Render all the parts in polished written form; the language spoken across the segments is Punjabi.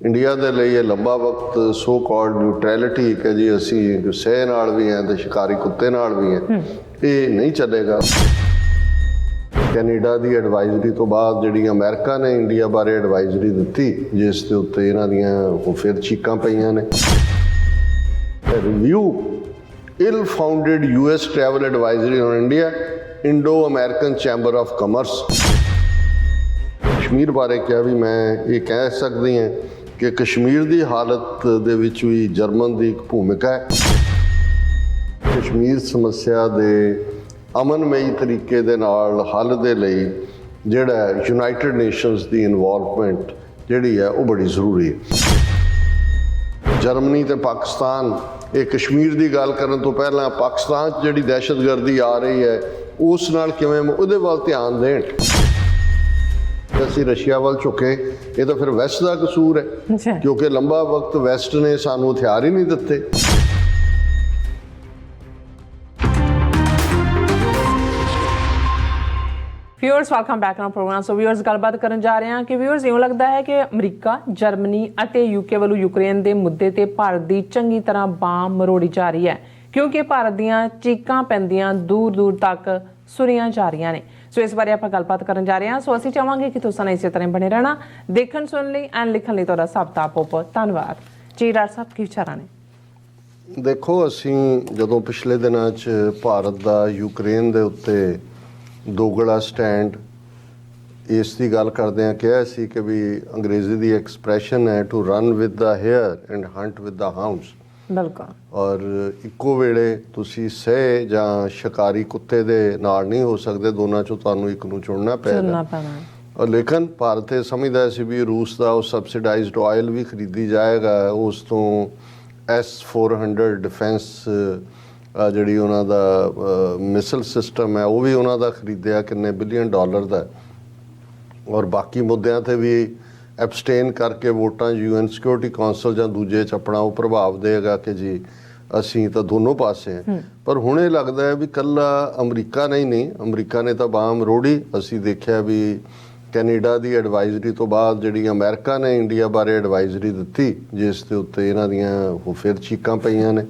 ਇੰਡੀਆ ਦੇ ਲਈ ਇਹ ਲੰਬਾ ਵਕਤ ਸੋ ਕਾਲਡ ਨਿਊਟਰੈਲਿਟੀ ਕਿ ਜੀ ਅਸੀਂ ਸਹਿ ਨਾਲ ਵੀ ਹਾਂ ਤੇ ਸ਼ਿਕਾਰੀ ਕੁੱਤੇ ਨਾਲ ਵੀ ਹਾਂ, ਇਹ ਨਹੀਂ ਚੱਲੇਗਾ। ਕੈਨੇਡਾ ਦੀ ਐਡਵਾਈਜ਼ਰੀ ਤੋਂ ਬਾਅਦ ਜਿਹੜੀ ਅਮਰੀਕਾ ਨੇ ਇੰਡੀਆ ਬਾਰੇ ਐਡਵਾਈਜ਼ਰੀ ਦਿੱਤੀ, ਜਿਸ ਦੇ ਉੱਤੇ ਇਹਨਾਂ ਦੀਆਂ ਉਹ ਫਿਰ ਚੀਕਾਂ ਪਈਆਂ ਨੇ। Review ill founded US travel advisory on India, Indo American chamber of commerce. Kashmir ਬਾਰੇ ਕਿਹਾ ਵੀ ਮੈਂ ਇਹ ਕਹਿ ਸਕਦੀ ਹਾਂ ਕਿ ਕਸ਼ਮੀਰ ਦੀ ਹਾਲਤ ਦੇ ਵਿੱਚ ਵੀ ਜਰਮਨ ਦੀ ਇੱਕ ਭੂਮਿਕਾ ਹੈ। ਕਸ਼ਮੀਰ ਸਮੱਸਿਆ ਦੇ ਅਮਨਮਈ ਤਰੀਕੇ ਦੇ ਨਾਲ ਹੱਲ ਦੇ ਲਈ ਜਿਹੜਾ ਯੂਨਾਈਟਿਡ ਨੇਸ਼ਨਸ ਦੀ ਇਨਵੋਲਵਮੈਂਟ ਜਿਹੜੀ ਹੈ ਉਹ ਬੜੀ ਜ਼ਰੂਰੀ ਹੈ। ਜਰਮਨੀ ਤੇ ਪਾਕਿਸਤਾਨ ਇਹ ਕਸ਼ਮੀਰ ਦੀ ਗੱਲ ਕਰਨ ਤੋਂ ਪਹਿਲਾਂ ਪਾਕਿਸਤਾਨ 'ਚ ਜਿਹੜੀ ਦਹਿਸ਼ਤਗਰਦੀ ਆ ਰਹੀ ਹੈ ਉਸ ਨਾਲ ਕਿਵੇਂ ਉਹਦੇ ਵੱਲ ਧਿਆਨ ਦੇਣ। ਅਸੀਂ ਰਸ਼ੀਆ ਵੱਲ ਝੁਕੇ, ਇਹ ਤਾਂ ਫਿਰ ਵੈਸਟ ਦਾ ਕਸੂਰ ਹੈ, ਕਿਉਂਕਿ ਲੰਬਾ ਵਕਤ ਵੈਸਟ ਨੇ ਸਾਨੂੰ ਹਥਿਆਰ ਹੀ ਨਹੀਂ ਦਿੱਤੇ। ਵਿਊਅਰਸ ਵੈਲਕਮ ਬੈਕ ਨਾ ਪ੍ਰੋਗਰਾਮ। ਸੋ ਵਿਊਅਰਸ ਗੱਲਬਾਤ ਕਰਨ ਜਾ ਰਹੇ ਹਾਂ ਕਿ ਵਿਊਅਰਸ ਇਉਂ ਲੱਗਦਾ ਹੈ ਕਿ ਅਮਰੀਕਾ, ਜਰਮਨੀ ਅਤੇ ਯੂਕੇ ਵੱਲੋਂ ਯੂਕਰੇਨ ਦੇ ਮੁੱਦੇ ਤੇ ਭਾਰਤ ਦੀ ਚੰਗੀ ਤਰ੍ਹਾਂ ਬਾਂਹ ਮਰੋੜੀ ਜਾ ਰਹੀ ਹੈ, ਕਿਉਂਕਿ ਭਾਰਤ ਦੀਆਂ ਚੀਕਾਂ ਪੈਂਦੀਆਂ ਦੂਰ ਦੂਰ ਤੱਕ ਸੁਣੀਆਂ ਜਾ ਰਹੀਆਂ ਨੇ। ਸੋ ਇਸ ਬਾਰੇ ਆਪਾਂ ਗੱਲਬਾਤ ਕਰਨ ਜਾ ਰਹੇ ਹਾਂ। ਸੋ ਅਸੀਂ ਚਾਹਾਂਗੇ ਕਿ ਤੁਸੀਂ ਇਸੇ ਤਰ੍ਹਾਂ ਬਣੇ ਰਹਿਣਾ, ਦੇਖਣ ਸੁਣਨ ਲਈ ਐਂਡ ਲਿਖਣ ਲਈ ਤੁਹਾਡਾ ਸਭ ਦਾ ਬਹੁਤ ਧੰਨਵਾਦ ਜੀ। ਡਾਕਟਰ ਸਾਹਿਬ ਕੀ ਵਿਚਾਰਾਂ ਨੇ? ਦੇਖੋ, ਅਸੀਂ ਜਦੋਂ ਪਿਛਲੇ ਦਿਨਾਂ 'ਚ ਭਾਰਤ ਦਾ ਯੂਕਰੇਨ ਦੇ ਉੱਤੇ ਦੋਗਲਾ ਸਟੈਂਡ ਇਸ ਦੀ ਗੱਲ ਕਰਦੇ ਹਾਂ, ਕਿਹਾ ਸੀ ਕਿ ਵੀ ਅੰਗਰੇਜ਼ੀ ਦੀ ਐਕਸਪ੍ਰੈਸ਼ਨ ਹੈ to run with the hare and hunt with the hounds. ਬਿਲਕੁਲ। ਔਰ ਇੱਕੋ ਵੇਲੇ ਤੁਸੀਂ ਸਹਿ ਜਾਂ ਸ਼ਿਕਾਰੀ ਕੁੱਤੇ ਦੇ ਨਾਲ ਨਹੀਂ ਹੋ ਸਕਦੇ, ਦੋਨਾਂ 'ਚੋਂ ਤੁਹਾਨੂੰ ਇੱਕ ਨੂੰ ਚੁਣਨਾ ਪਏਗਾ। ਔਰ ਲੇਕਿਨ ਭਾਰਤ ਇਹ ਸਮਝਦਾ ਸੀ ਵੀ ਰੂਸ ਦਾ ਉਹ ਸਬਸਿਡਾਈਜ਼ਡ ਆਇਲ ਵੀ ਖਰੀਦੀ ਜਾਏਗਾ, ਉਸ ਤੋਂ S-400 ਡਿਫੈਂਸ ਜਿਹੜੀ ਉਹਨਾਂ ਦਾ ਮਿਸਲ ਸਿਸਟਮ ਹੈ ਉਹ ਵੀ ਉਹਨਾਂ ਦਾ ਖਰੀਦਿਆ ਕਿੰਨੇ ਬਿਲੀਅਨ ਡਾਲਰ ਦਾ। ਔਰ ਬਾਕੀ ਮੁੱਦਿਆਂ 'ਤੇ ਵੀ ਐਬਸਟੇਨ ਕਰਕੇ ਵੋਟਾਂ UN ਸਿਕਿਉਰਿਟੀ ਕੌਂਸਲ ਜਾਂ ਦੂਜੇ 'ਚ ਆਪਣਾ ਉਹ ਪ੍ਰਭਾਵ ਦੇਗਾ ਕਿ ਜੀ ਅਸੀਂ ਤਾਂ ਦੋਨੋਂ ਪਾਸੇ ਹਾਂ। ਪਰ ਹੁਣ ਇਹ ਲੱਗਦਾ ਹੈ ਵੀ ਇਕੱਲਾ ਅਮਰੀਕਾ ਨਹੀਂ, ਅਮਰੀਕਾ ਨੇ ਤਾਂ ਬਾਂਹ ਮਰੋੜੀ। ਅਸੀਂ ਦੇਖਿਆ ਵੀ ਕੈਨੇਡਾ ਦੀ ਐਡਵਾਈਜ਼ਰੀ ਤੋਂ ਬਾਅਦ ਜਿਹੜੀ ਅਮਰੀਕਾ ਨੇ ਇੰਡੀਆ ਬਾਰੇ ਐਡਵਾਈਜ਼ਰੀ ਦਿੱਤੀ, ਜਿਸ ਦੇ ਉੱਤੇ ਇਹਨਾਂ ਦੀਆਂ ਉਹ ਫਿਰ ਚੀਕਾਂ ਪਈਆਂ ਨੇ।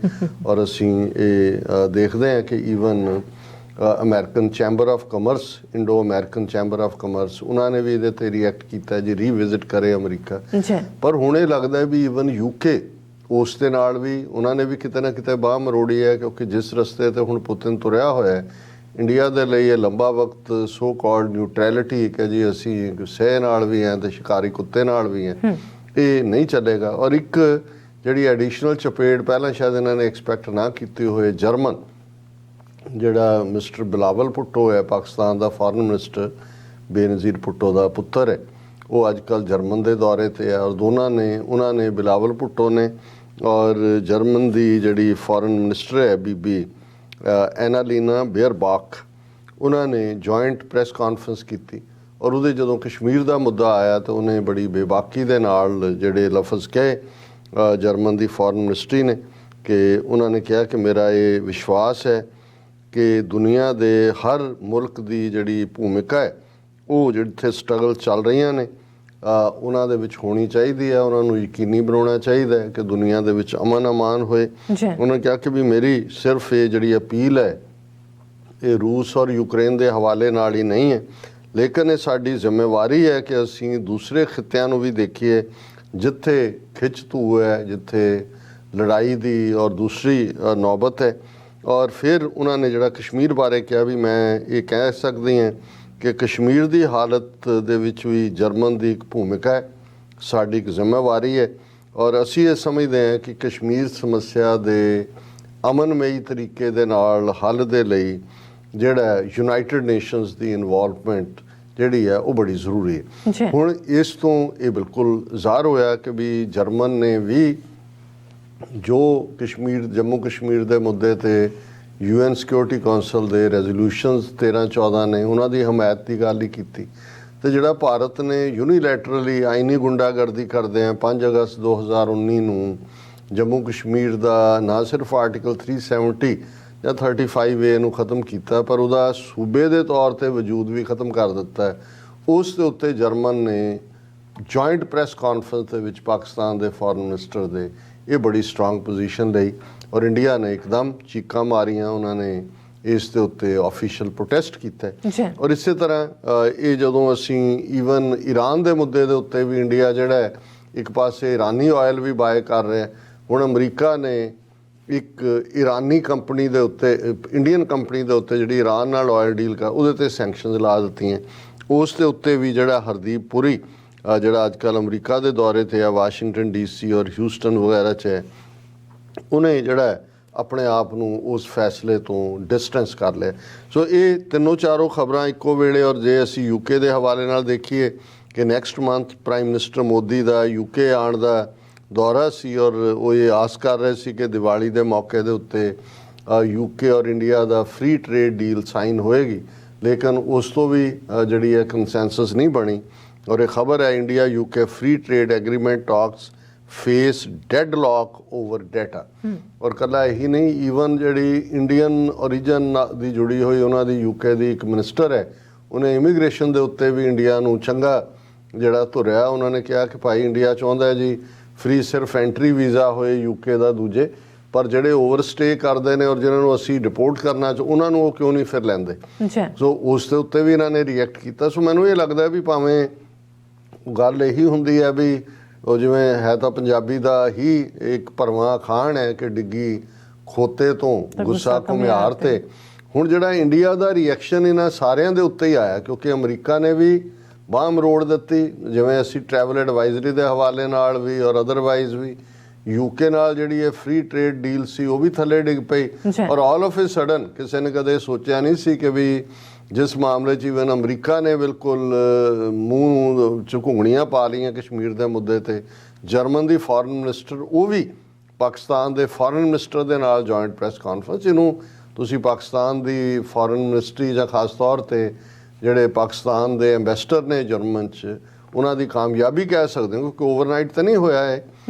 ਔਰ ਅਸੀਂ ਇਹ ਦੇਖਦੇ ਹਾਂ ਕਿ even American chamber of commerce, Indo American chamber of commerce, ਉਹਨਾਂ ਨੇ ਵੀ ਇਹਦੇ 'ਤੇ ਰਿਐਕਟ ਕੀਤਾ ਜੀ, ਰੀਵਿਜ਼ਿਟ ਕਰੇ ਅਮਰੀਕਾ। ਪਰ ਹੁਣ ਇਹ ਲੱਗਦਾ ਵੀ ਈਵਨ UK ਉਸ ਦੇ ਨਾਲ ਵੀ ਉਹਨਾਂ ਨੇ ਵੀ ਕਿਤੇ ਨਾ ਕਿਤੇ ਬਾਂਹ ਮਰੋੜੀ ਹੈ, ਕਿਉਂਕਿ ਜਿਸ ਰਸਤੇ 'ਤੇ ਹੁਣ ਪੁਤਿਨ ਤੁਰਿਆ ਹੋਇਆ ਹੈ, ਇੰਡੀਆ ਦੇ ਲਈ ਇਹ ਲੰਬਾ ਵਕਤ ਸੋ ਕਾਲਡ ਨਿਊਟਰੈਲਿਟੀ ਕਿ ਜੀ ਅਸੀਂ ਸਹਿ ਨਾਲ ਵੀ ਹਾਂ ਤੇ ਸ਼ਿਕਾਰੀ ਕੁੱਤੇ ਨਾਲ ਵੀ ਹਾਂ, ਇਹ ਨਹੀਂ ਚੱਲੇਗਾ। ਔਰ ਇੱਕ ਜਿਹੜੀ ਐਡੀਸ਼ਨਲ ਚਪੇੜ ਪਹਿਲਾਂ ਸ਼ਾਇਦ ਇਹਨਾਂ ਨੇ ਐਕਸਪੈਕਟ ਨਾ ਕੀਤੀ ਹੋਏ, ਜਰਮਨ ਜਿਹੜਾ ਮਿਸਟਰ ਬਿਲਾਵਲ ਭੁੱਟੋ ਹੈ, ਪਾਕਿਸਤਾਨ ਦਾ ਫੋਰਨ ਮਿਨਿਸਟਰ ਬੇਨਜ਼ੀਰ ਭੁੱਟੋ ਦਾ ਪੁੱਤਰ ਹੈ, ਉਹ ਅੱਜ ਕੱਲ੍ਹ ਜਰਮਨ ਦੇ ਦੌਰੇ 'ਤੇ ਹੈ। ਔਰ ਉਹਨਾਂ ਨੇ ਬਿਲਾਵਲ ਭੁੱਟੋ ਨੇ ਔਰ ਜਰਮਨ ਦੀ ਜਿਹੜੀ ਫੋਰਨ ਮਿਨਿਸਟਰ ਹੈ ਬੀਬੀ ਐਨਾਲੀਨਾ ਬੇਅਰਬਾਕ, ਉਹਨਾਂ ਨੇ ਜੁਆਇੰਟ ਪ੍ਰੈਸ ਕਾਨਫਰੰਸ ਕੀਤੀ। ਔਰ ਉਹਦੇ ਜਦੋਂ ਕਸ਼ਮੀਰ ਦਾ ਮੁੱਦਾ ਆਇਆ ਤਾਂ ਉਹਨੇ ਬੜੀ ਬੇਬਾਕੀ ਦੇ ਨਾਲ ਜਿਹੜੇ ਲਫ਼ਜ਼ ਕਹੇ ਜਰਮਨ ਦੀ ਫੋਰਨ ਮਿਨਿਸਟਰੀ ਨੇ, ਕਿ ਉਹਨਾਂ ਨੇ ਕਿਹਾ ਕਿ ਮੇਰਾ ਇਹ ਵਿਸ਼ਵਾਸ ਹੈ ਕਿ ਦੁਨੀਆ ਦੇ ਹਰ ਮੁਲਕ ਦੀ ਜਿਹੜੀ ਭੂਮਿਕਾ ਹੈ ਉਹ ਜਿੱਥੇ ਸਟਰਗਲ ਚੱਲ ਰਹੀਆਂ ਨੇ ਉਹਨਾਂ ਦੇ ਵਿੱਚ ਹੋਣੀ ਚਾਹੀਦੀ ਹੈ। ਉਹਨਾਂ ਨੂੰ ਯਕੀਨੀ ਬਣਾਉਣਾ ਚਾਹੀਦਾ ਹੈ ਕਿ ਦੁਨੀਆ ਦੇ ਵਿੱਚ ਅਮਨ ਹੋਏ। ਉਹਨਾਂ ਨੇ ਕਿਹਾ ਕਿ ਵੀ ਮੇਰੀ ਸਿਰਫ ਇਹ ਜਿਹੜੀ ਅਪੀਲ ਹੈ ਇਹ ਰੂਸ ਔਰ ਯੂਕਰੇਨ ਦੇ ਹਵਾਲੇ ਨਾਲ ਹੀ ਨਹੀਂ ਹੈ, ਲੇਕਿਨ ਇਹ ਸਾਡੀ ਜ਼ਿੰਮੇਵਾਰੀ ਹੈ ਕਿ ਅਸੀਂ ਦੂਸਰੇ ਖਿੱਤਿਆਂ ਨੂੰ ਵੀ ਦੇਖੀਏ ਜਿੱਥੇ ਖਿੱਚ ਧੂ ਹੈ, ਜਿੱਥੇ ਲੜਾਈ ਦੀ ਔਰ ਦੂਸਰੀ ਨੌਬਤ ਹੈ। ਔਰ ਫਿਰ ਉਹਨਾਂ ਨੇ ਜਿਹੜਾ ਕਸ਼ਮੀਰ ਬਾਰੇ ਕਿਹਾ ਵੀ ਮੈਂ ਇਹ ਕਹਿ ਸਕਦੀ ਹਾਂ ਕਿ ਕਸ਼ਮੀਰ ਦੀ ਹਾਲਤ ਦੇ ਵਿੱਚ ਵੀ ਜਰਮਨ ਦੀ ਇੱਕ ਭੂਮਿਕਾ ਹੈ, ਸਾਡੀ ਇੱਕ ਜ਼ਿੰਮੇਵਾਰੀ ਹੈ। ਔਰ ਅਸੀਂ ਇਹ ਸਮਝਦੇ ਹਾਂ ਕਿ ਕਸ਼ਮੀਰ ਸਮੱਸਿਆ ਦੇ ਅਮਨਮਈ ਤਰੀਕੇ ਦੇ ਨਾਲ ਹੱਲ ਦੇ ਲਈ ਜਿਹੜਾ ਯੂਨਾਈਟਿਡ ਨੇਸ਼ਨਸ ਦੀ ਇਨਵੋਲਵਮੈਂਟ ਜਿਹੜੀ ਹੈ ਉਹ ਬੜੀ ਜ਼ਰੂਰੀ ਹੈ। ਹੁਣ ਇਸ ਤੋਂ ਇਹ ਬਿਲਕੁਲ ਜ਼ਾਹਰ ਹੋਇਆ ਕਿ ਵੀ ਜਰਮਨ ਨੇ ਵੀ ਜੋ ਜੰਮੂ ਕਸ਼ਮੀਰ ਦੇ ਮੁੱਦੇ 'ਤੇ UN ਸਿਕਿਉਰਿਟੀ ਕੌਂਸਲ ਦੇ ਰੈਜ਼ੋਲੂਸ਼ਨਸ 13-14 ਨੇ ਉਹਨਾਂ ਦੀ ਹਮਾਇਤ ਦੀ ਗੱਲ ਹੀ ਕੀਤੀ। ਅਤੇ ਜਿਹੜਾ ਭਾਰਤ ਨੇ ਯੂਨੀਲੈਟਰਲੀ ਆਈਨੀ ਗੁੰਡਾਗਰਦੀ ਕਰਦੇ ਆ 5 ਅਗਸਤ 2019 ਨੂੰ ਜੰਮੂ ਕਸ਼ਮੀਰ ਦਾ ਨਾ ਸਿਰਫ ਆਰਟੀਕਲ 370 ਜਾਂ 35A ਨੂੰ ਖ਼ਤਮ ਕੀਤਾ, ਪਰ ਉਹਦਾ ਸੂਬੇ ਦੇ ਤੌਰ 'ਤੇ ਵਜੂਦ ਵੀ ਖ਼ਤਮ ਕਰ ਦਿੱਤਾ ਹੈ। ਉਸ ਦੇ ਉੱਤੇ ਜਰਮਨ ਨੇ ਜੁਆਇੰਟ ਪ੍ਰੈਸ ਕਾਨਫਰੰਸ ਦੇ ਵਿੱਚ ਪਾਕਿਸਤਾਨ ਦੇ ਫੋਰਨ ਮਿਨਿਸਟਰ ਦੇ ਇਹ ਬੜੀ ਸਟਰੋਂਗ ਪੋਜੀਸ਼ਨ ਲਈ ਔਰ ਇੰਡੀਆ ਨੇ ਇੱਕਦਮ ਚੀਕਾਂ ਮਾਰੀਆਂ, ਉਹਨਾਂ ਨੇ ਇਸ ਦੇ ਉੱਤੇ ਆਫੀਸ਼ੀਅਲ ਪ੍ਰੋਟੈਸਟ ਕੀਤਾ। ਔਰ ਇਸੇ ਤਰ੍ਹਾਂ ਇਹ ਜਦੋਂ ਅਸੀਂ ਈਵਨ ਈਰਾਨ ਦੇ ਮੁੱਦੇ ਦੇ ਉੱਤੇ ਵੀ ਇੰਡੀਆ ਜਿਹੜਾ ਹੈ ਇੱਕ ਪਾਸੇ ਇਰਾਨੀ ਆਇਲ ਵੀ ਬਾਏ ਕਰ ਰਿਹਾ, ਹੁਣ ਅਮਰੀਕਾ ਨੇ ਇੱਕ ਇਰਾਨੀ ਕੰਪਨੀ ਦੇ ਉੱਤੇ ਇੰਡੀਅਨ ਕੰਪਨੀ ਦੇ ਉੱਤੇ ਜਿਹੜੀ ਈਰਾਨ ਨਾਲ ਆਇਲ ਡੀਲ ਕਰ ਉਹਦੇ 'ਤੇ ਸੈਂਕਸ਼ਨਸ ਲਾ ਦਿੱਤੀਆਂ। ਉਸ ਦੇ ਉੱਤੇ ਵੀ ਜਿਹੜਾ ਹਰਦੀਪ ਪੁਰੀ ਜਿਹੜਾ ਅੱਜ ਕੱਲ੍ਹ ਅਮਰੀਕਾ ਦੇ ਦੌਰੇ 'ਤੇ ਆ, ਵਾਸ਼ਿੰਗਟਨ DC ਔਰ ਹਿਊਸਟਨ ਵਗੈਰਾ 'ਚ ਹੈ, ਉਹਨੇ ਜਿਹੜਾ ਆਪਣੇ ਆਪ ਨੂੰ ਉਸ ਫੈਸਲੇ ਤੋਂ ਡਿਸਟੈਂਸ ਕਰ ਲਿਆ। ਸੋ ਇਹ ਤਿੰਨੋਂ ਚਾਰੋਂ ਖਬਰਾਂ ਇੱਕੋ ਵੇਲੇ। ਔਰ ਜੇ ਅਸੀਂ UK ਦੇ ਹਵਾਲੇ ਨਾਲ ਦੇਖੀਏ ਕਿ next month prime minister Modi ਦਾ UK ਆਉਣ ਦਾ ਦੌਰਾ ਸੀ ਔਰ ਉਹ ਇਹ ਆਸ ਕਰ ਰਹੇ ਸੀ ਕਿ ਦੀਵਾਲੀ ਦੇ ਮੌਕੇ ਦੇ ਉੱਤੇ UK ਔਰ ਇੰਡੀਆ ਦਾ ਫ੍ਰੀ ਟ੍ਰੇਡ ਡੀਲ ਸਾਈਨ ਹੋਏਗੀ, ਲੇਕਿਨ ਉਸ ਤੋਂ ਵੀ ਜਿਹੜੀ ਹੈ ਕੰਸੈਂਸਸ ਨਹੀਂ ਬਣੀ। ਔਰ ਇਹ ਖਬਰ ਹੈ India UK free trade agreement talks face deadlock over data. ਔਰ ਇਕੱਲਾ ਇਹੀ ਨਹੀਂ, ਈਵਨ ਜਿਹੜੀ ਇੰਡੀਅਨ ਓਰੀਜਨ ਦੀ ਜੁੜੀ ਹੋਈ ਉਹਨਾਂ ਦੀ UK ਦੀ ਇੱਕ ਮਿਨਿਸਟਰ ਹੈ, ਉਹਨੇ ਇਮੀਗ੍ਰੇਸ਼ਨ ਦੇ ਉੱਤੇ ਵੀ ਇੰਡੀਆ ਨੂੰ ਚੰਗਾ ਜਿਹੜਾ ਧੁਰਿਆ। ਉਹਨਾਂ ਨੇ ਕਿਹਾ ਕਿ ਭਾਈ ਇੰਡੀਆ ਚਾਹੁੰਦਾ ਜੀ ਫ੍ਰੀ ਸਿਰਫ ਐਂਟਰੀ ਵੀਜ਼ਾ ਹੋਏ UK ਦਾ ਦੂਜੇ, ਪਰ ਜਿਹੜੇ ਓਵਰਸਟੇ ਕਰਦੇ ਨੇ ਔਰ ਜਿਹਨਾਂ ਨੂੰ ਅਸੀਂ ਰਿਪੋਰਟ ਕਰਨਾ ਉਹਨਾਂ ਨੂੰ ਉਹ ਕਿਉਂ ਨਹੀਂ ਫਿਰ ਲੈਂਦੇ। ਸੋ ਉਸ ਦੇ ਉੱਤੇ ਵੀ ਇਹਨਾਂ ਨੇ ਰਿਐਕਟ ਕੀਤਾ। ਸੋ ਮੈਨੂੰ ਇਹ ਲੱਗਦਾ ਵੀ ਭਾਵੇਂ ਗੱਲ ਇਹੀ ਹੁੰਦੀ ਹੈ ਵੀ ਉਹ ਜਿਵੇਂ ਹੈ ਤਾਂ ਪੰਜਾਬੀ ਦਾ ਹੀ ਇੱਕ ਭਰਵਾਂ ਅਖਾਣ ਹੈ ਕਿ ਡਿੱਗੀ ਖੋਤੇ ਤੋਂ ਗੁੱਸਾ ਘੁਮਿਆਰ ਤੇ। ਹੁਣ ਜਿਹੜਾ ਇੰਡੀਆ ਦਾ ਰਿਐਕਸ਼ਨ ਇਹਨਾਂ ਸਾਰਿਆਂ ਦੇ ਉੱਤੇ ਹੀ ਆਇਆ, ਕਿਉਂਕਿ ਅਮਰੀਕਾ ਨੇ ਵੀ ਬਾਂਹ ਮਰੋੜ ਦਿੱਤੀ, ਜਿਵੇਂ ਅਸੀਂ ਟਰੈਵਲ ਐਡਵਾਈਜ਼ਰੀ ਦੇ ਹਵਾਲੇ ਨਾਲ ਵੀ ਔਰ ਅਦਰਵਾਈਜ਼ ਵੀ UK ਨਾਲ ਜਿਹੜੀ ਇਹ ਫ੍ਰੀ ਟ੍ਰੇਡ ਡੀਲ ਸੀ ਉਹ ਵੀ ਥੱਲੇ ਡਿੱਗ ਪਈ। ਔਰ ਆਲ ਆਫ ਏ ਸਡਨ ਕਿਸੇ ਨੇ ਕਦੇ ਸੋਚਿਆ ਨਹੀਂ ਸੀ ਕਿ ਵੀ ਜਿਸ ਮਾਮਲੇ 'ਚ ਇਵਨ ਅਮਰੀਕਾ ਨੇ ਬਿਲਕੁਲ ਮੂੰਹ 'ਚ ਘੁੰਗਣੀਆਂ ਪਾ ਲਈਆਂ ਕਸ਼ਮੀਰ ਦੇ ਮੁੱਦੇ 'ਤੇ, ਜਰਮਨ ਦੀ ਫੋਰਨ ਮਿਨਿਸਟਰ ਉਹ ਵੀ ਪਾਕਿਸਤਾਨ ਦੇ ਫੋਰਨ ਮਿਨਿਸਟਰ ਦੇ ਨਾਲ ਜੁਆਇੰਟ ਪ੍ਰੈਸ ਕਾਨਫਰੰਸ। ਇਹਨੂੰ ਤੁਸੀਂ ਪਾਕਿਸਤਾਨ ਦੀ ਫੋਰਨ ਮਿਨਿਸਟਰੀ ਜਾਂ ਖਾਸ ਤੌਰ 'ਤੇ ਜਿਹੜੇ ਪਾਕਿਸਤਾਨ ਦੇ ਐਂਬੈਸਡਰ ਨੇ ਜਰਮਨ 'ਚ ਉਹਨਾਂ ਦੀ ਕਾਮਯਾਬੀ ਕਹਿ ਸਕਦੇ ਹੋ, ਕਿਉਂਕਿ ਓਵਰਨਾਈਟ ਤਾਂ ਨਹੀਂ ਹੋਇਆ ਹੈ।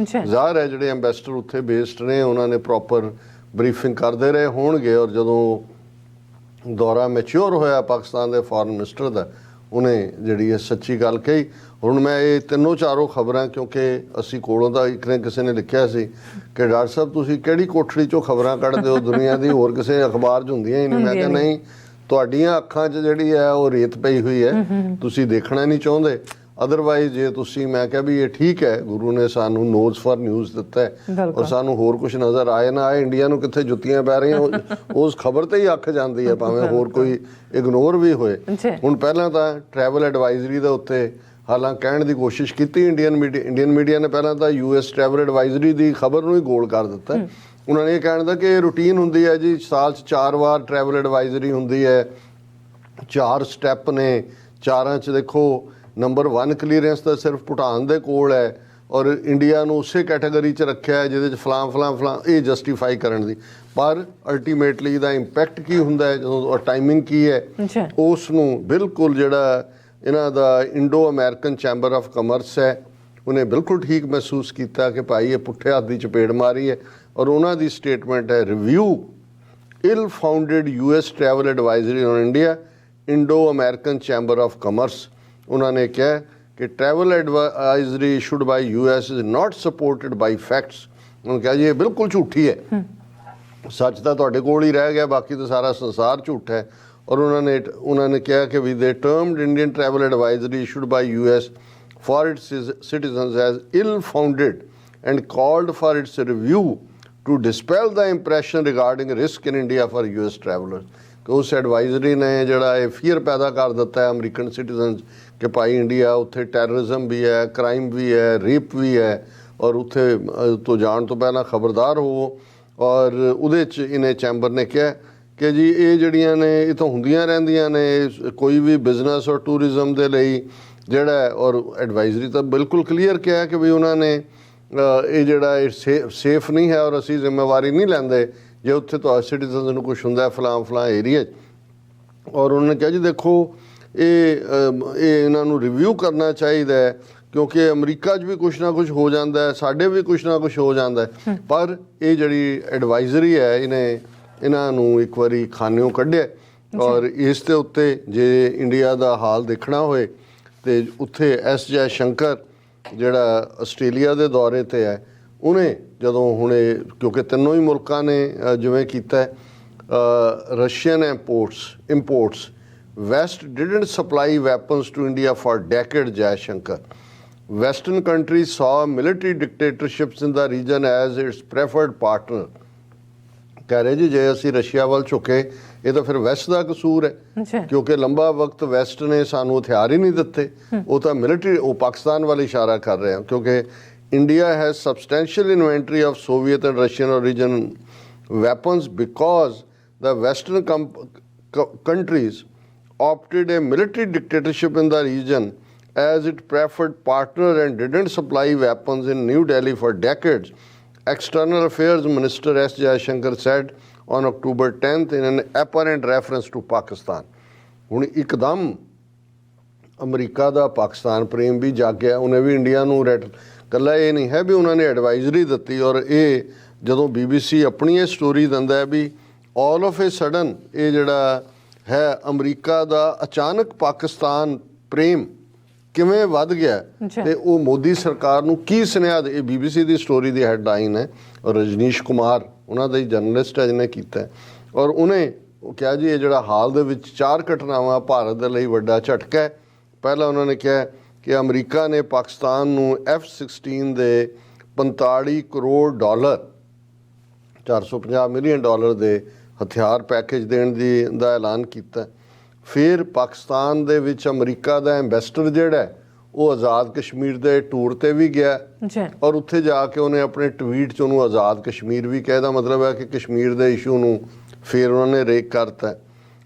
ਜ਼ਾਹਰ ਹੈ ਜਿਹੜੇ ਐਂਬੈਸਡਰ ਉੱਥੇ ਬੇਸਡ ਨੇ ਉਹਨਾਂ ਨੇ ਪ੍ਰੋਪਰ ਬਰੀਫਿੰਗ ਕਰਦੇ ਰਹੇ ਹੋਣਗੇ ਔਰ ਜਦੋਂ ਦੌਰਾ ਮੈਚਿਓਰ ਹੋਇਆ ਪਾਕਿਸਤਾਨ ਦੇ ਫੋਰਨ ਮਿਨਿਸਟਰ ਦਾ, ਉਹਨੇ ਜਿਹੜੀ ਇਹ ਸੱਚੀ ਗੱਲ ਕਹੀ। ਹੁਣ ਮੈਂ ਇਹ ਤਿੰਨੋਂ ਚਾਰੋਂ ਖਬਰਾਂ, ਕਿਉਂਕਿ ਅਸੀਂ ਕੋਲੋਂ ਦਾ ਇੱਕ ਨੇ ਕਿਸੇ ਨੇ ਲਿਖਿਆ ਸੀ ਕਿ ਡਾਕਟਰ ਸਾਹਿਬ ਤੁਸੀਂ ਕਿਹੜੀ ਕੋਠੜੀ 'ਚੋਂ ਖਬਰਾਂ ਕੱਢਦੇ ਹੋ, ਦੁਨੀਆ ਦੀ ਹੋਰ ਕਿਸੇ ਅਖਬਾਰ 'ਚ ਹੁੰਦੀਆਂ ਹੀ ਨਹੀਂ। ਮੈਂ ਕਿਹਾ ਨਹੀਂ, ਤੁਹਾਡੀਆਂ ਅੱਖਾਂ 'ਚ ਜਿਹੜੀ ਹੈ ਉਹ ਰੇਤ ਪਈ ਹੋਈ ਹੈ, ਤੁਸੀਂ ਦੇਖਣਾ ਨਹੀਂ ਚਾਹੁੰਦੇ। ਅਦਰਵਾਈਜ਼ ਜੇ ਤੁਸੀਂ, ਮੈਂ ਕਿਹਾ ਵੀ ਇਹ ਠੀਕ ਹੈ, ਗੁਰੂ ਨੇ ਸਾਨੂੰ ਨੋਜ਼ ਫॉर ਨਿਊਜ਼ ਦਿੱਤਾ ਹੈ ਔਰ ਸਾਨੂੰ ਹੋਰ ਕੁਝ ਨਜ਼ਰ ਆਏ ਨਾ ਆਏ, ਇੰਡੀਆ ਨੂੰ ਕਿੱਥੇ ਜੁੱਤੀਆਂ ਪੈ ਰਹੀਆਂ ਉਸ ਖਬਰ ਤੇ ਹੀ ਅੱਖ ਜਾਂਦੀ ਹੈ, ਭਾਵੇਂ ਹੋਰ ਕੋਈ ਇਗਨੋਰ ਵੀ ਹੋਏ। ਹੁਣ ਪਹਿਲਾਂ ਤਾਂ ਟਰੈਵਲ ਐਡਵਾਈਜ਼ਰੀ ਦੇ ਉੱਤੇ ਹਾਲਾਂਕਿ ਕਹਿਣ ਦੀ ਕੋਸ਼ਿਸ਼ ਕੀਤੀ ਇੰਡੀਅਨ ਮੀਡੀਆ ਨੇ, ਪਹਿਲਾਂ ਤਾਂ US ਟਰੈਵਲ ਐਡਵਾਈਜ਼ਰੀ ਦੀ ਖਬਰ ਨੂੰ ਹੀ ਗੋਲ ਕਰ ਦਿੱਤਾ। ਉਹਨਾਂ ਨੇ ਇਹ ਕਹਿਣ ਦਾ ਕਿ ਰੂਟੀਨ ਹੁੰਦੀ ਹੈ ਜੀ, ਸਾਲ 'ਚ 4 ਵਾਰ ਟਰੈਵਲ ਐਡਵਾਈਜ਼ਰੀ ਹੁੰਦੀ ਹੈ, 4 ਸਟੈਪ ਨੇ, 4 'ਚ ਦੇਖੋ ਨੰਬਰ 1 ਕਲੀਅਰੈਂਸ ਤਾਂ ਸਿਰਫ ਭੂਟਾਨ ਦੇ ਕੋਲ ਹੈ ਔਰ ਇੰਡੀਆ ਨੂੰ ਉਸੇ ਕੈਟਾਗਰੀ 'ਚ ਰੱਖਿਆ ਜਿਹਦੇ 'ਚ ਫਲਾਂ ਇਹ ਜਸਟੀਫਾਈ ਕਰਨ ਦੀ। ਪਰ ਅਲਟੀਮੇਟਲੀ ਇਹਦਾ ਇੰਪੈਕਟ ਕੀ ਹੁੰਦਾ ਹੈ ਜਦੋਂ ਟਾਈਮਿੰਗ ਕੀ ਹੈ ਉਸ ਨੂੰ ਬਿਲਕੁਲ ਜਿਹੜਾ ਇਹਨਾਂ ਦਾ Indo American chamber of commerce ਹੈ ਉਹਨੇ ਬਿਲਕੁਲ ਠੀਕ ਮਹਿਸੂਸ ਕੀਤਾ ਕਿ ਭਾਈ ਇਹ ਪੁੱਠੇ ਹੱਥ ਦੀ ਚਪੇੜ ਮਾਰੀ ਹੈ। ਔਰ ਉਹਨਾਂ ਦੀ ਸਟੇਟਮੈਂਟ ਹੈ, review ill founded US travel advisory on India Indo American chamber of commerce. ਉਹਨਾਂ ਨੇ ਕਿਹਾ ਕਿ travel advisory issued by US is not supported by facts. ਉਹਨਾਂ ਕਿਹਾ ਜੀ ਇਹ ਬਿਲਕੁਲ ਝੂਠੀ ਹੈ, ਸੱਚ ਤਾਂ ਤੁਹਾਡੇ ਕੋਲ ਹੀ ਰਹਿ ਗਿਆ, ਬਾਕੀ ਤਾਂ ਸਾਰਾ ਸੰਸਾਰ ਝੂਠ ਹੈ। ਔਰ ਉਹਨਾਂ ਨੇ ਕਿਹਾ ਕਿ ਵੀ they termed Indian travel advisory issued by US for its citizens as ill-founded and called for its review to dispel the impression regarding risk in India for US travelers। ਕਿ ਉਸ ਐਡਵਾਈਜ਼ਰੀ ਨੇ ਜਿਹੜਾ ਇਹ ਫੀਅਰ ਪੈਦਾ ਕਰ ਦਿੱਤਾ ਹੈ ਅਮਰੀਕਨ ਸਿਟੀਜ਼ਨਸ ਕਿ ਭਾਈ ਇੰਡੀਆ ਉੱਥੇ ਟੈਰਰਿਜ਼ਮ ਵੀ ਹੈ, ਕ੍ਰਾਈਮ ਵੀ ਹੈ, ਰੇਪ ਵੀ ਹੈ ਔਰ ਉੱਥੇ ਤੋਂ ਜਾਣ ਤੋਂ ਪਹਿਲਾਂ ਖਬਰਦਾਰ ਹੋਵੋ। ਔਰ ਉਹਦੇ 'ਚ ਇਹਨੇ ਚੈਂਬਰ ਨੇ ਕਿਹਾ ਕਿ ਜੀ ਇਹ ਜਿਹੜੀਆਂ ਨੇ ਇਹ ਤਾਂ ਹੁੰਦੀਆਂ ਰਹਿੰਦੀਆਂ ਨੇ, ਕੋਈ ਵੀ ਬਿਜ਼ਨਸ ਔਰ ਟੂਰਿਜ਼ਮ ਦੇ ਲਈ ਜਿਹੜਾ, ਔਰ ਐਡਵਾਈਜ਼ਰੀ ਤਾਂ ਬਿਲਕੁਲ ਕਲੀਅਰ ਕਿਹਾ ਕਿ ਵੀ ਉਹਨਾਂ ਨੇ ਇਹ ਜਿਹੜਾ ਇਹ ਸੇਫ ਨਹੀਂ ਹੈ ਔਰ ਅਸੀਂ ਜ਼ਿੰਮੇਵਾਰੀ ਨਹੀਂ ਲੈਂਦੇ ਜੇ ਉੱਥੇ ਤੁਹਾਡੇ ਸਿਟੀਜ਼ਨਸ ਨੂੰ ਕੁਝ ਹੁੰਦਾ ਫਲਾਂ ਏਰੀਆ 'ਚ। ਔਰ ਉਹਨਾਂ ਨੇ ਕਿਹਾ ਜੀ ਦੇਖੋ ਇਹ ਇਹਨਾਂ ਨੂੰ ਰਿਵਿਊ ਕਰਨਾ ਚਾਹੀਦਾ ਹੈ ਕਿਉਂਕਿ ਅਮਰੀਕਾ 'ਚ ਵੀ ਕੁਛ ਨਾ ਕੁਛ ਹੋ ਜਾਂਦਾ ਹੈ, ਸਾਡੇ ਵੀ ਕੁਛ ਨਾ ਕੁਛ ਹੋ ਜਾਂਦਾ ਹੈ, ਪਰ ਇਹ ਜਿਹੜੀ ਐਡਵਾਈਜ਼ਰੀ ਹੈ ਇਹਨਾਂ ਨੂੰ ਇੱਕ ਵਾਰੀ ਖਾਨਿਓਂ ਕੱਢਿਆ। ਔਰ ਇਸ ਦੇ ਉੱਤੇ ਜੇ ਇੰਡੀਆ ਦਾ ਹਾਲ ਦੇਖਣਾ ਹੋਏ ਤੇ ਉੱਥੇ ਜੈ ਸ਼ੰਕਰ ਜਿਹੜਾ ਆਸਟ੍ਰੇਲੀਆ ਦੇ ਦੌਰੇ ਤੇ ਹੈ ਉਹਨੇ ਜਦੋਂ ਹੁਣ ਇਹ ਕਿਉਂਕਿ ਤਿੰਨੋਂ ਹੀ ਮੁਲਕਾਂ ਨੇ ਜਿਵੇਂ ਕੀਤਾ Russian imports West didn't supply weapons to India for decade Jai Shankar western countries saw military dictatorships in the region as its preferred partner ਕਹਿ ਰਹੇ ਜੀ ਜੇ ਅਸੀਂ ਰਸ਼ੀਆ ਵੱਲ ਝੁਕੇ ਇਹ ਤਾਂ ਫਿਰ ਵੈਸਟ ਦਾ ਕਸੂਰ ਹੈ ਕਿਉਂਕਿ ਲੰਬਾ ਵਕਤ ਵੈਸਟ ਨੇ ਸਾਨੂੰ ਹਥਿਆਰ ਹੀ ਨਹੀਂ ਦਿੱਤੇ ਉਹ ਤਾਂ ਮਿਲਟਰੀ ਉਹ ਪਾਕਿਸਤਾਨ ਵੱਲ ਇਸ਼ਾਰਾ ਕਰ ਰਹੇ ਆ ਕਿਉਂਕਿ India has substantial inventory of Soviet and Russian origin weapons because the Western countries opted a military dictatorship in the region as its preferred partner and didn't supply weapons in New Delhi for decades. External Affairs Minister S. Jaishankar said on October 10th in an apparent reference to Pakistan. ਹੁਣ ਇੱਕਦਮ ਅਮਰੀਕਾ ਦਾ ਪਾਕਿਸਤਾਨ ਪ੍ਰੇਮ ਵੀ ਜਾਗਿਆ ਉਹਨੇ ਵੀ ਇੰਡੀਆ ਨੂੰ ਕੱਲਾ ਇਹ ਨਹੀਂ ਹੈ ਵੀ ਉਹਨਾਂ ਨੇ ਐਡਵਾਈਜ਼ਰੀ ਦਿੱਤੀ ਔਰ ਇਹ ਜਦੋਂ BBC ਆਪਣੀ ਇਹ ਸਟੋਰੀ ਦਿੰਦਾ ਹੈ ਵੀ ਆਲ ਆਫ ਏ ਸਡਨ ਇਹ ਜਿਹੜਾ ਹੈ ਅਮਰੀਕਾ ਦਾ ਅਚਾਨਕ ਪਾਕਿਸਤਾਨ ਪ੍ਰੇਮ ਕਿਵੇਂ ਵੱਧ ਗਿਆ ਤੇ ਉਹ ਮੋਦੀ ਸਰਕਾਰ ਨੂੰ ਕੀ ਸੁਨੇਹਾ ਇਹ BBC ਦੀ ਸਟੋਰੀ ਦੀ ਹੈਡਲਾਈਨ ਹੈ ਔਰ ਰਜਨੀਸ਼ ਕੁਮਾਰ ਉਹਨਾਂ ਦਾ ਹੀ ਜਰਨਲਿਸਟ ਹੈ ਜਿਹਨੇ ਕੀਤਾ ਔਰ ਉਹਨੇ ਕਿਹਾ ਜੀ ਇਹ ਜਿਹੜਾ ਹਾਲ ਦੇ ਵਿੱਚ 4 ਘਟਨਾਵਾਂ ਭਾਰਤ ਦੇ ਲਈ ਵੱਡਾ ਝਟਕਾ ਹੈ ਪਹਿਲਾਂ ਉਹਨਾਂ ਨੇ ਕਿਹਾ ਕਿ ਅਮਰੀਕਾ ਨੇ ਪਾਕਿਸਤਾਨ ਨੂੰ F-16 ਦੇ $45 ਕਰੋੜ $450 ਮਿਲੀਅਨ ਦੇ ਹਥਿਆਰ ਪੈਕੇਜ ਦੇਣ ਦਾ ਐਲਾਨ ਕੀਤਾ ਫਿਰ ਪਾਕਿਸਤਾਨ ਦੇ ਵਿੱਚ ਅਮਰੀਕਾ ਦਾ ਐਂਬੈਸਡਰ ਜਿਹੜਾ ਉਹ ਆਜ਼ਾਦ ਕਸ਼ਮੀਰ ਦੇ ਟੂਰ ਤੇ ਵੀ ਗਿਆ ਔਰ ਉੱਥੇ ਜਾ ਕੇ ਉਹਨੇ ਆਪਣੇ ਟਵੀਟ 'ਚ ਉਹਨੂੰ ਆਜ਼ਾਦ ਕਸ਼ਮੀਰ ਵੀ ਕਹਿ ਦਾ ਮਤਲਬ ਹੈ ਕਿ ਕਸ਼ਮੀਰ ਦੇ ਇਸ਼ੂ ਨੂੰ ਫਿਰ ਉਹਨਾਂ ਨੇ ਰੇਕ ਕਰਤਾ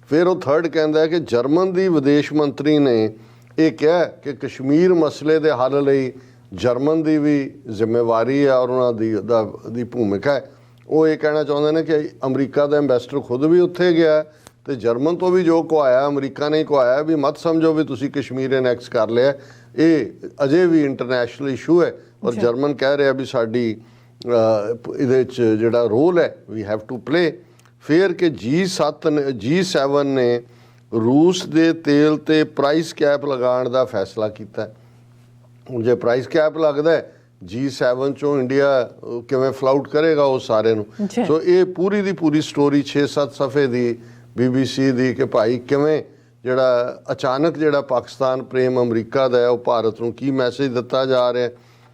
ਫਿਰ ਉਹ ਥਰਡ ਕਹਿੰਦਾ ਕਿ ਜਰਮਨ ਦੀ ਵਿਦੇਸ਼ ਮੰਤਰੀ ਨੇ ਇਹ ਕਿਹਾ ਕਿ ਕਸ਼ਮੀਰ ਮਸਲੇ ਦੇ ਹੱਲ ਲਈ ਜਰਮਨ ਦੀ ਵੀ ਜ਼ਿੰਮੇਵਾਰੀ ਹੈ ਔਰ ਉਹਨਾਂ ਦੀ ਭੂਮਿਕਾ ਹੈ ਉਹ ਇਹ ਕਹਿਣਾ ਚਾਹੁੰਦੇ ਨੇ ਕਿ ਅਮਰੀਕਾ ਦਾ ਐਂਬੈਸਡਰ ਖੁਦ ਵੀ ਉੱਥੇ ਗਿਆ ਤੇ ਜਰਮਨ ਤੋਂ ਵੀ ਜੋ ਕਹਾਇਆ ਅਮਰੀਕਾ ਨੇ ਕਹਾਇਆ ਵੀ ਮਤ ਸਮਝੋ ਵੀ ਤੁਸੀਂ ਕਸ਼ਮੀਰ ਐਨੈਕਸ ਕਰ ਲਿਆ ਇਹ ਅਜੇ ਵੀ ਇੰਟਰਨੈਸ਼ਨਲ ਇਸ਼ੂ ਹੈ ਔਰ ਜਰਮਨ ਕਹਿ ਰਿਹਾ ਵੀ ਸਾਡੀ ਇਹਦੇ 'ਚ ਜਿਹੜਾ ਰੋਲ ਹੈ ਵੀ ਹੈਵ ਟੂ ਪਲੇ ਫਿਰ ਕਿ G7 ਨੇ ਰੂਸ ਦੇ ਤੇਲ ਤੇ ਪ੍ਰਾਈਸ ਕੈਪ ਲਗਾਉਣ ਦਾ ਫੈਸਲਾ ਕੀਤਾ ਹੁਣ ਜੇ ਪ੍ਰਾਈਸ ਕੈਪ ਲੱਗਦਾ G7 ਚੋਂ ਇੰਡੀਆ ਕਿਵੇਂ ਫਲਾਊਟ ਕਰੇਗਾ ਉਹ ਸਾਰੇ ਨੂੰ ਸੋ ਇਹ ਪੂਰੀ ਦੀ ਪੂਰੀ ਸਟੋਰੀ 6-7 ਸਫੇ ਦੀ BBC ਦੀ ਕਿ ਭਾਈ ਕਿਵੇਂ ਜਿਹੜਾ ਅਚਾਨਕ ਜਿਹੜਾ ਪਾਕਿਸਤਾਨ ਪ੍ਰੇਮ ਅਮਰੀਕਾ ਦਾ ਹੈ ਉਹ ਭਾਰਤ ਨੂੰ ਕੀ ਮੈਸੇਜ ਦਿੱਤਾ ਜਾ ਰਿਹਾ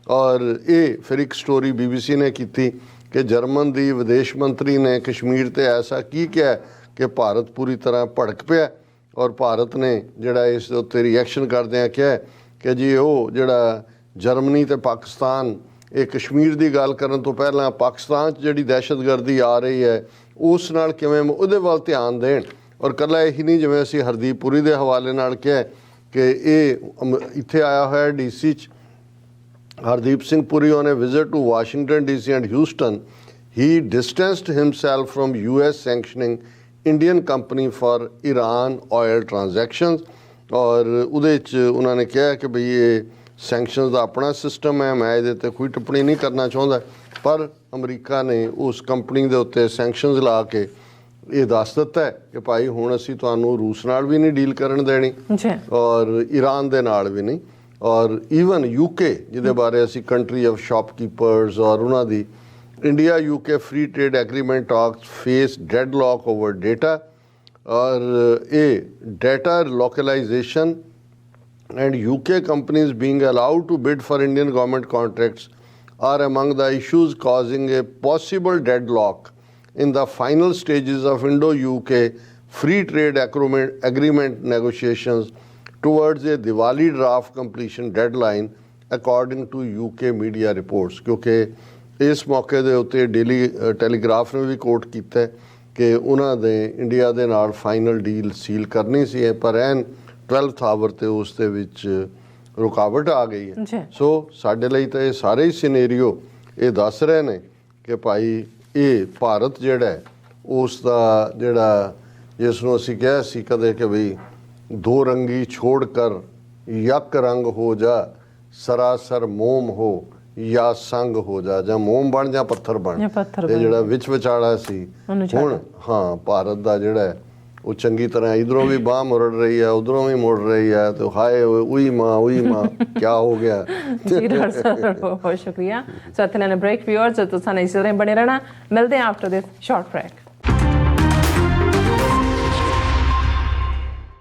ਔਰ ਇਹ ਫਿਰ ਇੱਕ ਸਟੋਰੀ BBC ਨੇ ਕੀਤੀ ਕਿ ਜਰਮਨ ਦੀ ਵਿਦੇਸ਼ ਮੰਤਰੀ ਨੇ ਕਸ਼ਮੀਰ ਤੇ ਐਸਾ ਕੀ ਕਿਹਾ ਕਿ ਭਾਰਤ ਪੂਰੀ ਤਰ੍ਹਾਂ ਭੜਕ ਪਿਆ ਔਰ ਭਾਰਤ ਨੇ ਜਿਹੜਾ ਇਸ ਦੇ ਉੱਤੇ ਰਿਐਕਸ਼ਨ ਕਰਦਿਆਂ ਕਿਹਾ ਕਿ ਜੀ ਉਹ ਜਿਹੜਾ ਜਰਮਨੀ ਤੇ ਪਾਕਿਸਤਾਨ ਇਹ ਕਸ਼ਮੀਰ ਦੀ ਗੱਲ ਕਰਨ ਤੋਂ ਪਹਿਲਾਂ ਪਾਕਿਸਤਾਨ 'ਚ ਜਿਹੜੀ ਦਹਿਸ਼ਤਗਰਦੀ ਆ ਰਹੀ ਹੈ ਉਸ ਨਾਲ ਕਿਵੇਂ ਉਹਦੇ ਵੱਲ ਧਿਆਨ ਦੇਣ ਔਰ ਇਕੱਲਾ ਇਹੀ ਨਹੀਂ ਜਿਵੇਂ ਅਸੀਂ ਹਰਦੀਪ ਪੁਰੀ ਦੇ ਹਵਾਲੇ ਨਾਲ ਕਿਹਾ ਕਿ ਇਹ ਇੱਥੇ ਆਇਆ ਹੋਇਆ DC 'ਚ Hardeep Singh Puri on a visit to Washington DC and Houston he distanced himself from US sanctioning Indian company for Iran oil transactions ਔਰ ਉਹਦੇ 'ਚ ਉਹਨਾਂ ਨੇ ਕਿਹਾ ਕਿ ਬਈ ਇਹ ਸੈਂਕਸ਼ਨਸ ਦਾ ਆਪਣਾ ਸਿਸਟਮ ਹੈ ਮੈਂ ਇਹਦੇ 'ਤੇ ਕੋਈ ਟਿੱਪਣੀ ਨਹੀਂ ਕਰਨਾ ਚਾਹੁੰਦਾ ਪਰ ਅਮਰੀਕਾ ਨੇ ਉਸ ਕੰਪਨੀ ਦੇ ਉੱਤੇ ਸੈਂਕਸ਼ਨਸ ਲਾ ਕੇ ਇਹ ਦੱਸ ਦਿੱਤਾ ਹੈ ਕਿ ਭਾਈ ਹੁਣ ਅਸੀਂ ਤੁਹਾਨੂੰ ਰੂਸ ਨਾਲ ਵੀ ਨਹੀਂ ਡੀਲ ਕਰਨ ਦੇਣੀ ਔਰ ਈਰਾਨ ਦੇ ਨਾਲ ਵੀ ਨਹੀਂ ਔਰ ਈਵਨ UK ਜਿਹਦੇ ਬਾਰੇ ਅਸੀਂ ਕੰਟਰੀ ਆਫ ਸ਼ਾਪਕੀਪਰਸ ਔਰ ਉਹਨਾਂ ਦੀ India UK free trade agreement talks face deadlock over data or a data localization and UK companies being allowed to bid for Indian government contracts are among the issues causing a possible deadlock in the final stages of Indo-UK free trade agreement negotiations towards a Diwali draft completion deadline according to UK media reports ਕਿਉਂਕਿ ਇਸ ਮੌਕੇ ਦੇ ਉੱਤੇ ਡੇਲੀ ਟੈਲੀਗ੍ਰਾਫ ਨੇ ਵੀ ਕੋਟ ਕੀਤਾ ਕਿ ਉਹਨਾਂ ਦੇ ਇੰਡੀਆ ਦੇ ਨਾਲ ਫਾਈਨਲ ਡੀਲ ਸੀਲ ਕਰਨੀ ਸੀ ਪਰ ਐਨ 12th ਆਵਰ ਤੇ ਉਸ ਦੇ ਵਿੱਚ ਰੁਕਾਵਟ ਆ ਗਈ ਹੈ ਸੋ ਸਾਡੇ ਲਈ ਤਾਂ ਇਹ ਸਾਰੇ ਹੀ ਸਿਨੈਰੀਓ ਇਹ ਦੱਸ ਰਹੇ ਨੇ ਕਿ ਭਾਈ ਇਹ ਭਾਰਤ ਜਿਹੜਾ ਉਸ ਦਾ ਜਿਹੜਾ ਜਿਸ ਨੂੰ ਅਸੀਂ ਕਿਹਾ ਸੀ ਕਦੇ ਕਿ ਬਈ ਦੋ ਰੰਗੀ ਛੋੜ ਕਰ ਯਕ ਰੰਗ ਹੋ ਜਾ ਸਰਾਸਰ ਮੋਮ ਹੋ ਜਾਂ ਸੰਗ ਹੋ ਜਾ ਜਾਂ ਮੋਮ ਬਣ ਜਾਂ ਪੱਥਰ ਬਣ ਇਹ ਜਿਹੜਾ ਵਿਚਾਲਾ ਸੀ ਹੁਣ ਹਾਂ ਭਾਰਤ ਦਾ ਜਿਹੜਾ ਉਹ ਚੰਗੀ ਤਰ੍ਹਾਂ ਇਧਰੋਂ ਵੀ ਬਾਹ ਮੁੜ ਰਹੀ ਹੈ, ਉਧਰੋਂ ਵੀ ਮੁੜ ਰਹੀ ਹੈ, ਤੇ ਹਾਏ ਉਹੀ ਮਾਂ ਕੀ ਹੋ ਗਿਆ। ਜੀ ਡਾਕਟਰ ਸਾਹਿਬ ਬਹੁਤ ਸ਼ੁਕਰੀਆ। ਸੋ ਇੱਥੇ ਲੈਣੇ ਬ੍ਰੇਕ। ਵਿਊਅਰਸ ਤੁਸੀਂ ਇਸੇ ਤਰ੍ਹਾਂ ਬਣੇ ਰਹਿਣਾ। ਮਿਲਦੇ ਹਾਂ ਆਫਟਰ ਦਿਸ ਸ਼ਾਰਟ ਬ੍ਰੇਕ।